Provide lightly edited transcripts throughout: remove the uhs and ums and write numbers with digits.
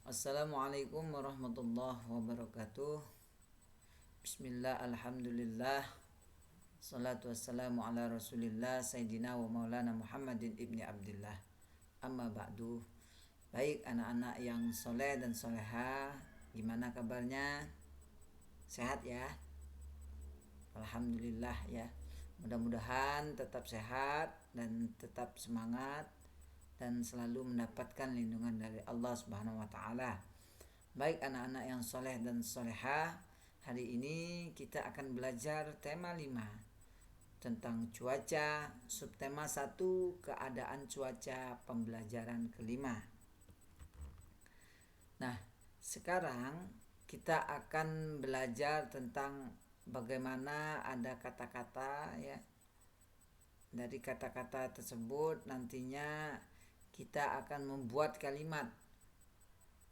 Assalamualaikum warahmatullahi wabarakatuh. Bismillah, alhamdulillah. Salatu wassalamu ala rasulillah Sayyidina wa maulana Muhammadin ibni Abdillah. Amma ba'du. Baik anak-anak yang soleh dan soleha, gimana kabarnya? Sehat ya? Alhamdulillah ya. Mudah-mudahan tetap sehat dan tetap semangat dan selalu mendapatkan lindungan dari Allah Subhanahu wa taala. Baik anak-anak yang soleh dan soleha, hari ini kita akan belajar tema 5 tentang cuaca, subtema 1 keadaan cuaca, pembelajaran kelima. Nah, sekarang kita akan belajar tentang bagaimana ada kata-kata ya. Dari kata-kata tersebut nantinya kita akan membuat kalimat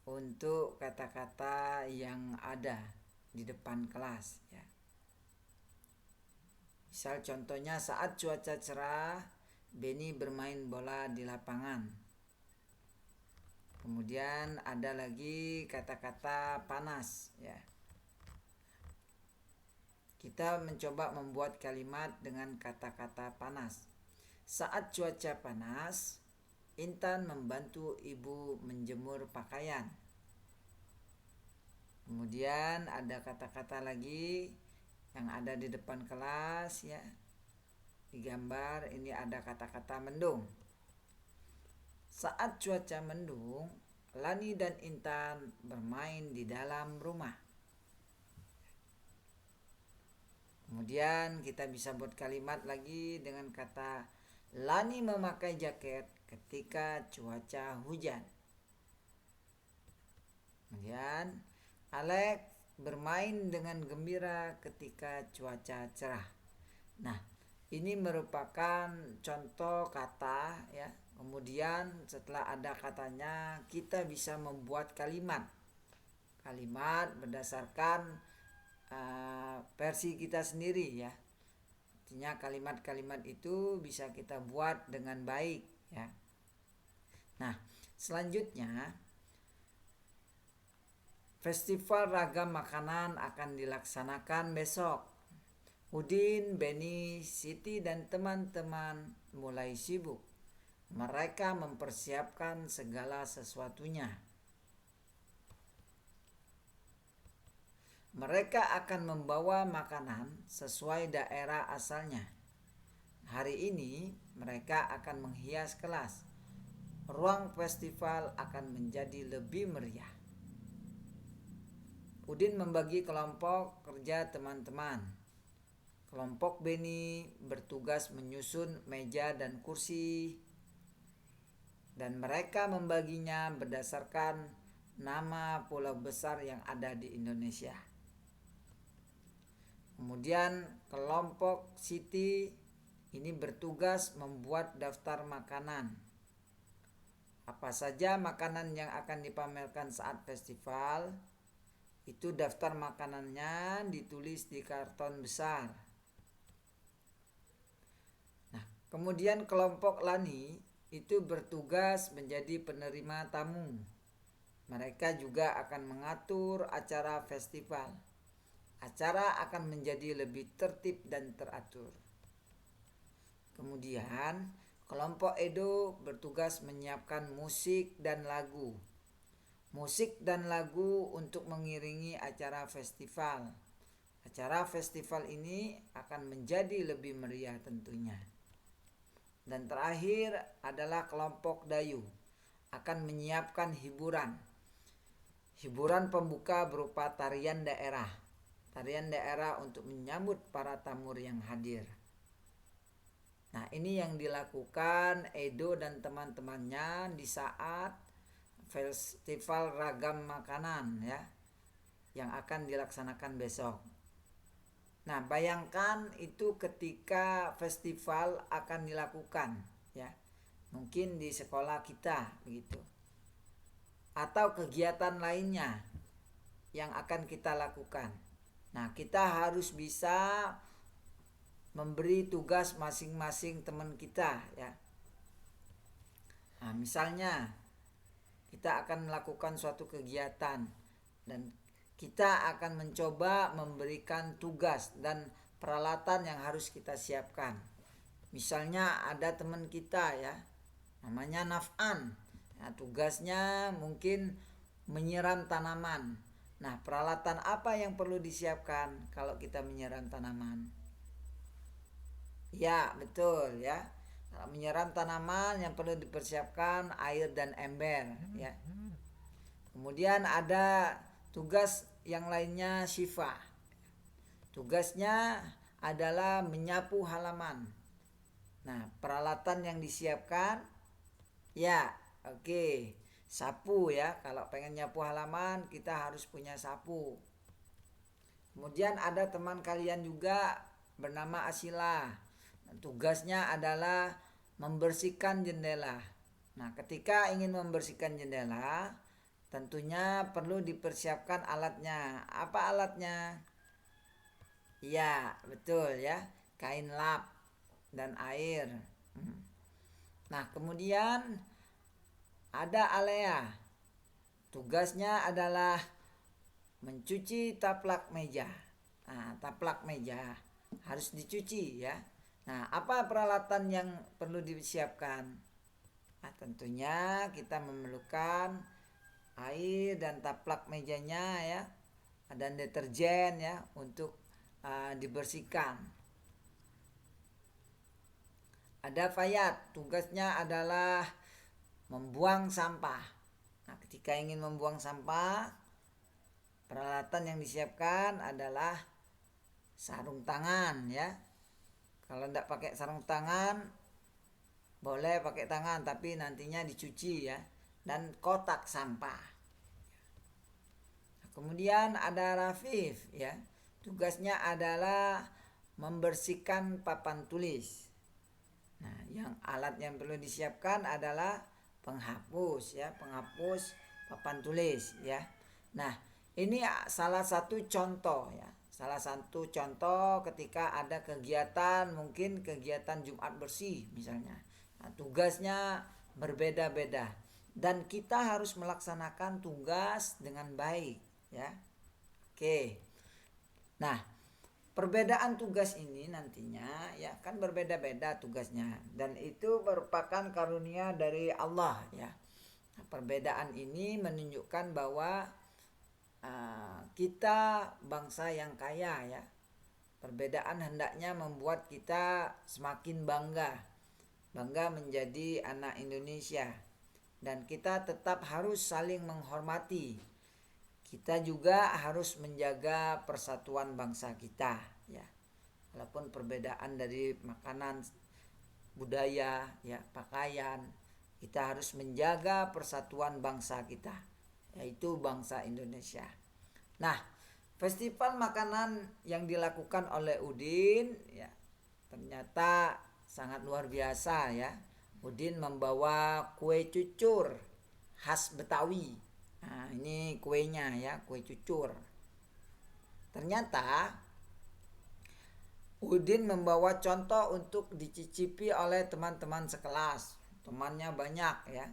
untuk kata-kata yang ada di depan kelas ya. Misal contohnya saat cuaca cerah, Beni bermain bola di lapangan. Kemudian ada lagi kata-kata panas ya. Kita mencoba membuat kalimat dengan kata-kata panas. Saat cuaca panas, Intan membantu ibu menjemur pakaian. Kemudian ada kata-kata lagi yang ada di depan kelas ya. Di gambar ini ada kata-kata mendung. Saat cuaca mendung, Lani dan Intan bermain di dalam rumah. Kemudian kita bisa buat kalimat lagi dengan kata Lani memakai jaket ketika cuaca hujan. Kemudian Alex bermain dengan gembira ketika cuaca cerah. Nah, ini merupakan contoh kata ya. Kemudian setelah ada katanya, kita bisa membuat kalimat. Kalimat berdasarkan versi kita sendiri ya. Artinya kalimat-kalimat itu bisa kita buat dengan baik ya. Nah, selanjutnya Festival ragam makanan akan dilaksanakan besok. Udin, Beni, Siti dan teman-teman mulai sibuk. Mereka mempersiapkan segala sesuatunya. Mereka akan membawa makanan sesuai daerah asalnya. Hari ini mereka akan menghias kelas. Ruang festival akan menjadi lebih meriah. Udin membagi kelompok kerja teman-teman. Kelompok Beni bertugas menyusun meja dan kursi. Dan mereka membaginya berdasarkan nama pulau besar yang ada di Indonesia. Kemudian kelompok Siti ini bertugas membuat daftar makanan. Apa saja makanan yang akan dipamerkan saat festival, itu daftar makanannya ditulis di karton besar. Nah, kemudian kelompok Lani itu bertugas menjadi penerima tamu. Mereka juga akan mengatur acara festival. Acara akan menjadi lebih tertib dan teratur. Kemudian kelompok Edo bertugas menyiapkan musik dan lagu. Musik dan lagu untuk mengiringi acara festival. Acara festival ini akan menjadi lebih meriah tentunya. Dan terakhir adalah kelompok Dayu akan menyiapkan hiburan. Hiburan pembuka berupa tarian daerah. Tarian daerah untuk menyambut para tamu yang hadir. Nah, ini yang dilakukan Edo dan teman-temannya di saat festival ragam makanan ya yang akan dilaksanakan besok. Nah, bayangkan itu ketika festival akan dilakukan ya. Mungkin di sekolah kita begitu. Atau kegiatan lainnya yang akan kita lakukan. Nah, kita harus bisa memberi tugas masing-masing teman kita ya. Nah, misalnya kita akan melakukan suatu kegiatan dan kita akan mencoba memberikan tugas dan peralatan yang harus kita siapkan. Misalnya ada teman kita ya, namanya Naf'an. Nah, tugasnya mungkin menyiram tanaman. Nah, peralatan apa yang perlu disiapkan kalau kita menyiram tanaman? Ya, betul ya. Kalau menyiram tanaman yang perlu dipersiapkan air dan ember ya. Kemudian ada tugas yang lainnya Syifa. Tugasnya adalah menyapu halaman. Nah, peralatan yang disiapkan ya, oke, sapu ya. Kalau pengen nyapu halaman kita harus punya sapu. Kemudian ada teman kalian juga bernama Asila. Tugasnya adalah membersihkan jendela. Nah, ketika ingin membersihkan jendela, tentunya perlu dipersiapkan alatnya. Apa alatnya? Ya, betul ya. Kain lap dan air. Nah, kemudian ada Alea. Tugasnya adalah mencuci taplak meja. Nah, taplak meja harus dicuci ya. Nah, apa peralatan yang perlu disiapkan? Nah, tentunya kita memerlukan air dan taplak mejanya ya, dan deterjen ya untuk dibersihkan. Ada Fayat, tugasnya adalah membuang sampah. Nah, ketika ingin membuang sampah, peralatan yang disiapkan adalah sarung tangan ya. Kalau tidak pakai sarung tangan, boleh pakai tangan tapi nantinya dicuci ya. Dan kotak sampah. Kemudian ada Rafif ya. Tugasnya adalah membersihkan papan tulis. Nah, yang alat yang perlu disiapkan adalah penghapus ya, penghapus papan tulis ya. Nah, ini salah satu contoh ya. Salah satu contoh ketika ada kegiatan, mungkin kegiatan Jumat bersih misalnya. Nah, tugasnya berbeda-beda dan kita harus melaksanakan tugas dengan baik ya. Oke. Nah, perbedaan tugas ini nantinya ya kan berbeda-beda tugasnya dan itu merupakan karunia dari Allah ya. Nah, perbedaan ini menunjukkan bahwa kita bangsa yang kaya ya. Perbedaan hendaknya membuat kita semakin bangga menjadi anak Indonesia dan kita tetap harus saling menghormati. Kita juga harus menjaga persatuan bangsa kita ya. Walaupun perbedaan dari makanan, budaya ya, pakaian, kita harus menjaga persatuan bangsa kita, yaitu bangsa Indonesia. Nah, festival makanan yang dilakukan oleh Udin ya ternyata sangat luar biasa ya. Udin membawa kue cucur khas Betawi. Nah, ini kuenya ya, kue cucur. Ternyata Udin membawa contoh untuk dicicipi oleh teman-teman sekelas. Temannya banyak ya.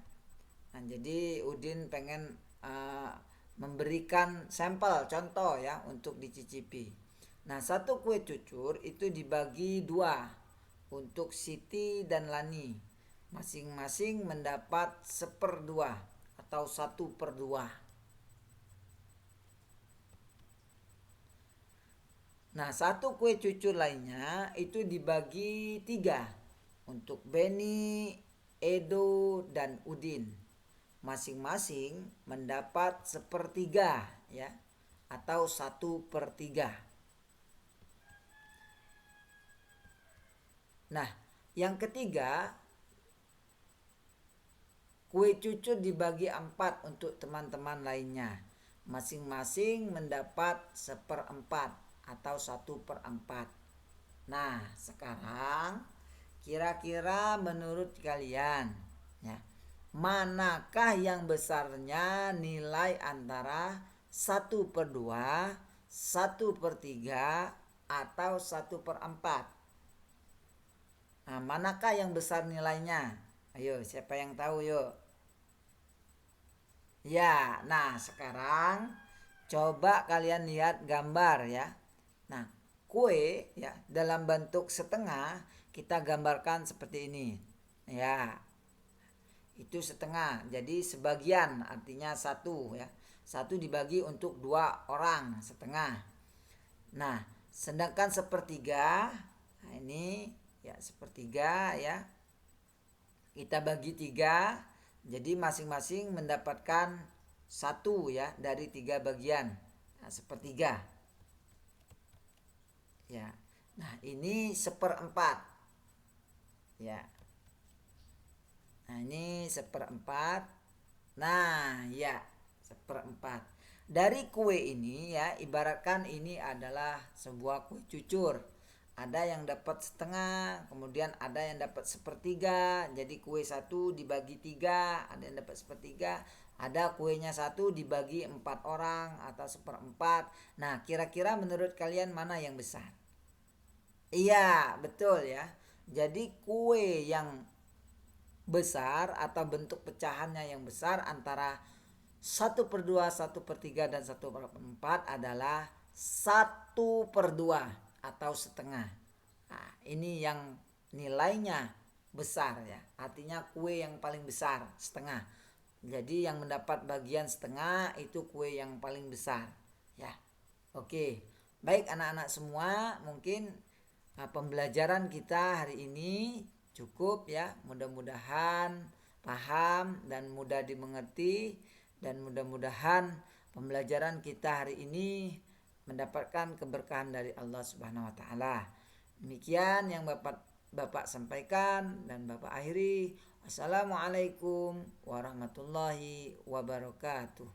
Nah, jadi Udin pengen memberikan sampel contoh ya untuk dicicipi. Nah, satu kue cucur itu dibagi dua untuk Siti dan Lani. Masing-masing mendapat 1/2 atau 1/2. Nah, satu kue cucur lainnya itu dibagi 3 untuk Beni, Edo, dan Udin. Masing-masing mendapat 1/3 ya atau 1/3. Nah, yang ketiga, kue cucur dibagi 4 untuk teman-teman lainnya. Masing-masing mendapat 1/4 atau 1/4. Nah, sekarang kira-kira menurut kalian ya, manakah yang besarnya nilai antara 1/2, 1/3 atau 1/4? Nah, manakah yang besar nilainya? Ayo, siapa yang tahu yuk? Ya, nah sekarang coba kalian lihat gambar ya. Nah, kue ya dalam bentuk setengah kita gambarkan seperti ini. Ya, itu setengah. Jadi sebagian artinya satu ya. Satu dibagi untuk dua orang setengah. Nah, sedangkan sepertiga, nah ini ya sepertiga ya. Kita bagi tiga, jadi masing-masing mendapatkan satu ya dari tiga bagian. Nah, sepertiga. Ya. Nah, ini seperempat. Ya. Nah, ini seperempat. Nah, ya, seperempat. Dari kue ini ya, ibaratkan ini adalah sebuah kue cucur. Ada yang dapat setengah, kemudian ada yang dapat sepertiga. Jadi kue satu dibagi tiga, ada yang dapat sepertiga. Ada kuenya satu dibagi 4 orang atau seperempat. Nah, kira-kira menurut kalian mana yang besar? Iya, betul ya. Jadi kue yang besar atau bentuk pecahannya yang besar antara 1/2, 1/3 dan 1/4 adalah 1/2 atau setengah. Nah, ini yang nilainya besar ya. Artinya kue yang paling besar setengah. Jadi yang mendapat bagian setengah itu kue yang paling besar ya. Oke. Baik anak-anak semua, mungkin pembelajaran kita hari ini cukup ya. Mudah-mudahan paham dan mudah dimengerti, dan mudah-mudahan pembelajaran kita hari ini mendapatkan keberkahan dari Allah Subhanahu wa taala. Demikian yang Bapak sampaikan dan Bapak akhiri. Wassalamualaikum warahmatullahi wabarakatuh.